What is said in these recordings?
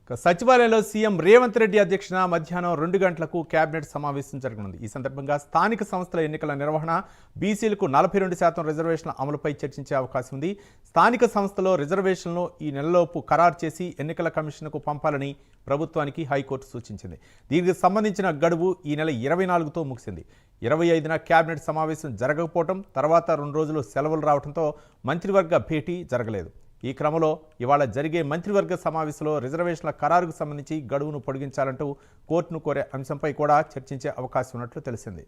సచివాలయంలో సీఎం రేవంత్ రెడ్డి అధ్యక్షతన మధ్యాహ్నం 2 గంటలకు కేబినెట్ సమావేశం జరగనుంది. ఈ సందర్భంగా స్థానిక సంస్థల ఎన్నికల నిర్వహణ, బీసీలకు 42% రిజర్వేషన్ల అమలుపై చర్చించే అవకాశం ఉంది. స్థానిక సంస్థలో రిజర్వేషన్లను ఈ నెలలోపు ఖరారు చేసి ఎన్నికల కమిషన్కు పంపాలని ప్రభుత్వానికి హైకోర్టు సూచించింది. దీనికి సంబంధించిన గడువు ఈ నెల 24తో ముగిసింది. 25న కేబినెట్ సమావేశం జరగకపోవడం, తర్వాత 2 రోజులు సెలవులు రావడంతో మంత్రివర్గ భేటీ జరగలేదు. ఈ క్రమంలో ఇవాళ జరిగే మంత్రివర్గ సమావేశంలో రిజర్వేషన్ల ఖరారుకు సంబంధించి గడువును పొడిగించాలంటూ కోర్టును కోరే అంశంపై కూడా చర్చించే అవకాశం ఉన్నట్లు తెలిసింది.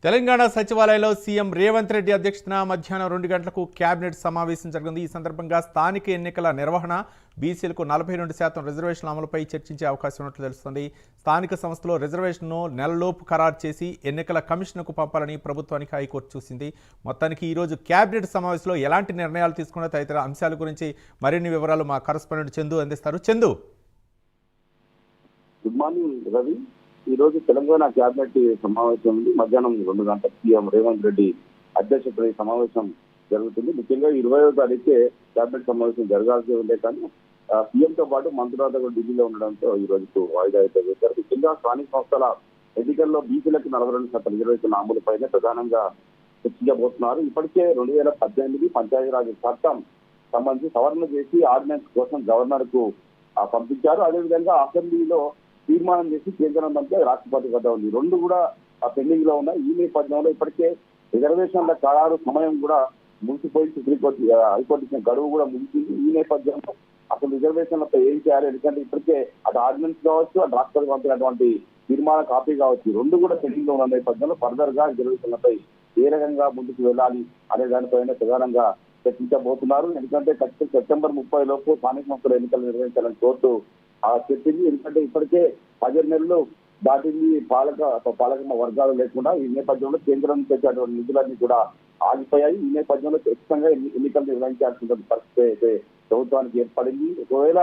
తెలంగాణ సచివాలయంలో సీఎం రేవంత్ రెడ్డి అధ్యక్షతన మధ్యాహ్నం 2 గంటలకు కేబినెట్ సమావేశం జరిగింది. ఈ సందర్భంగా స్థానిక ఎన్నికల నిర్వహణ, బీసీలకు 42% రిజర్వేషన్ల అమలుపై చర్చించే అవకాశం ఉన్నట్లు తెలుస్తుంది. స్థానిక సంస్థలో రిజర్వేషన్ను నెలలోపు ఖరారు చేసి ఎన్నికల కమిషన్కు పంపాలని ప్రభుత్వానికి హైకోర్టు చూసింది. మొత్తానికి ఈరోజు కేబినెట్ సమావేశంలో ఎలాంటి నిర్ణయాలు తీసుకున్న తదితర అంశాల గురించి మరిన్ని వివరాలు మా కరెస్పాండెంట్ చందు అందిస్తారు. Chandu, good morning Ravi. ఈ రోజు తెలంగాణ కేబినెట్ సమావేశం ఉంది. మధ్యాహ్నం 2 గంటలకు సీఎం రేవంత్ రెడ్డి అధ్యక్షతన ఈ సమావేశం జరుగుతుంది. ముఖ్యంగా 20వ తారీఖే కేబినెట్ సమావేశం జరగాల్సి ఉండే కానీ సీఎంతో పాటు మంత్రులతో కూడా ఢిల్లీలో ఉండడంతో ఈ రోజుకు వాయిదా అయితే వేశారు. ముఖ్యంగా స్థానిక సంస్థల ఎన్నికల్లో బీసీలకు 42% రిజర్వేషన్ల అమలుపైనే ప్రధానంగా చర్చించబోతున్నారు. ఇప్పటికే 2018 పంచాయతీరాజ్ చట్టం సంబంధించి సవరణ చేసి ఆర్డినెన్స్ కోసం గవర్నర్ కు పంపించారు. అదేవిధంగా అసెంబ్లీలో తీర్మానం చేసి కేంద్రం పంపే రాష్ట్రపతి వద్ద ఉంది. 2 కూడా పెండింగ్ లో ఉన్నాయి. ఈ నేపథ్యంలో ఇప్పటికే రిజర్వేషన్ల ఖరారు సమయం కూడా ముగిసిపోయి సుప్రీంకోర్టు హైకోర్టు ఇచ్చిన గడువు కూడా ముగిసింది. ఈ నేపథ్యంలో అసలు రిజర్వేషన్లపై ఏం చేయాలి, ఎందుకంటే ఇప్పటికే అటు ఆర్డినెన్స్ కావచ్చు, అటు రాష్ట్రపతి పంపినటువంటి తీర్మాన కాపీ కావచ్చు, 2 కూడా పెండింగ్ లో ఉన్న నేపథ్యంలో ఫర్దర్ గా రిజర్వేషన్లపై ఏ రకంగా ముందుకు వెళ్ళాలి అనే దానిపైన ప్రధానంగా చర్చించబోతున్నారు. ఎందుకంటే ఖచ్చితంగా సెప్టెంబర్ 30 లోపు స్థానిక సంస్థల ఎన్నికలు నిర్వహించాలని కోర్టు చెప్పింది. ఎందుకంటే ఇప్పటికే 10 నెలలు దాటింది పాలక వర్గాలు లేకుండా. ఈ నేపథ్యంలో కేంద్రం నుంచి వచ్చేటువంటి నిధులన్నీ కూడా ఆగిపోయాయి. ఈ నేపథ్యంలో ఖచ్చితంగా ఎన్నికలు నిర్వహించాల్సిన పరిస్థితి అయితే ప్రభుత్వానికి ఏర్పడింది. ఒకవేళ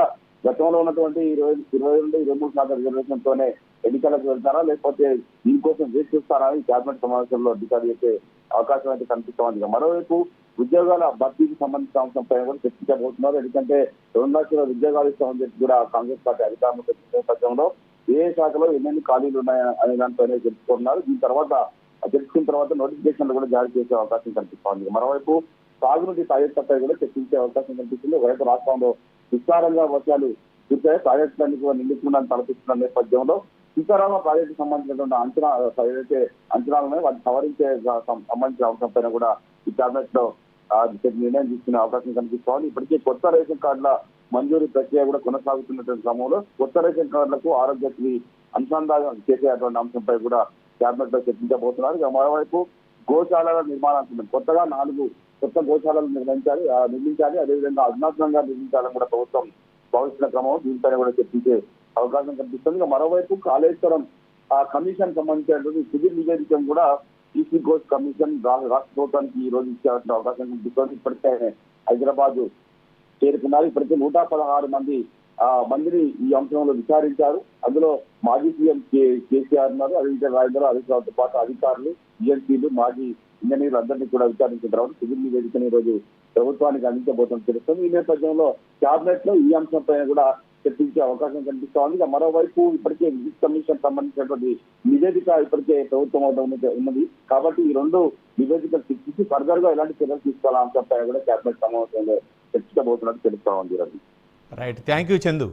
గతంలో ఉన్నటువంటి 22-23% రిజర్వేషన్ తోనే ఎన్నికలకు వెళ్తారా, లేకపోతే దీనికోసం వేచి చూస్తారా అని కేబినెట్ సమావేశంలో అధికారులు చెప్పే అవకాశం అయితే కనిపిస్తోంది. మరోవైపు ఉద్యోగాల భర్తీకి సంబంధించిన అంశంపై కూడా చర్చించబోతున్నారు. ఎందుకంటే 2 లక్షల ఉద్యోగాలు ఇస్తామని చెప్పి కూడా కాంగ్రెస్ పార్టీ అధికారంలో పెట్టిన నేపథ్యంలో ఏ శాఖలో ఎన్ని ఖాళీలు ఉన్నాయా అనే దానిపైన తెలుసుకున్నారు. దీని తర్వాత తెలుసుకున్న తర్వాత నోటిఫికేషన్లు కూడా జారీ చేసే అవకాశం కనిపిస్తోంది. మరోవైపు సాగునీటి ప్రాజెక్టులపై కూడా చర్చించే అవకాశం కనిపిస్తుంది. ఒకవైపు రాష్ట్రంలో విస్తారంగా వర్షాలు కురిశాయి, ప్రాజెక్టులన్నీ కూడా నిండుకుందని తలపిస్తున్న నేపథ్యంలో సీతారామ ప్రాజెక్టుకు సంబంధించినటువంటి అంచనాలను వాటిని సవరించే సంబంధించిన అంశంపైన కూడా ఈ కేబినెట్ లో నిర్ణయం తీసుకునే అవకాశం కనిపిస్తోంది. ఇప్పటికే కొత్త రేషన్ కార్డుల మంజూరు ప్రక్రియ కూడా కొనసాగుతున్నటువంటి క్రమంలో కొత్త రేషన్ కార్డులకు ఆరోగ్యశ్రీ అనుసంధానం చేసేటువంటి అంశంపై కూడా కేబినెట్ లో చర్చించబోతున్నారు. ఇక మరోవైపు గోశాలల నిర్మాణానికి కొత్తగా 4 కొత్త గోశాలలు నిర్మించాలి, అదేవిధంగా అధునాతనంగా నిర్మించాలని కూడా ప్రభుత్వం భావిస్తున్న క్రమంలో దీనిపైన కూడా చర్చించే అవకాశం కనిపిస్తుంది. ఇక మరోవైపు కాళేశ్వరం కమిషన్ సంబంధించినటువంటి సివిల్ నివేదికను కూడా ఈసీ కోర్టు కమిషన్ రాష్ట్ర ప్రభుత్వానికి ఈ రోజు ఇచ్చేటువంటి అవకాశం కనిపిస్తుంది. ఇప్పటికే హైదరాబాద్ చేరుకున్నారు. ఇప్పటికే 116 మందిని ఈ అంశంలో విచారించారు. అందులో మాజీ సీఎం కేసీఆర్ ఉన్నారు, అదేవిధంగా రాజేంద్ర హరీశ్రావుతో పాటు అధికారులు, ఈఎన్సీలు, మాజీ ఇంజనీర్లు అందరినీ కూడా విచారించిన తర్వాత సివిల్ నివేదికను ఈ రోజు ప్రభుత్వానికి అందించబోతున్న తెలుస్తుంది. ఈ నేపథ్యంలో కేబినెట్ లో ఈ అంశంపైన కూడా చర్చించే అవకాశం కనిపిస్తోంది. ఇక మరోవైపు ఇప్పటికే విజిట్ కమిషన్ సంబంధించినటువంటి నివేదిక ఇప్పటికే ప్రభుత్వం ఉన్నది కాబట్టి ఈ 2 నివేదికలు చర్చించి ఫర్దర్ గా ఎలాంటి చర్యలు తీసుకోవాలనే అంశంపై కూడా కేబినెట్ సమావేశంలో చర్చించబోతున్నట్టు తెలుస్తా ఉంది. Right, thank you Chandu.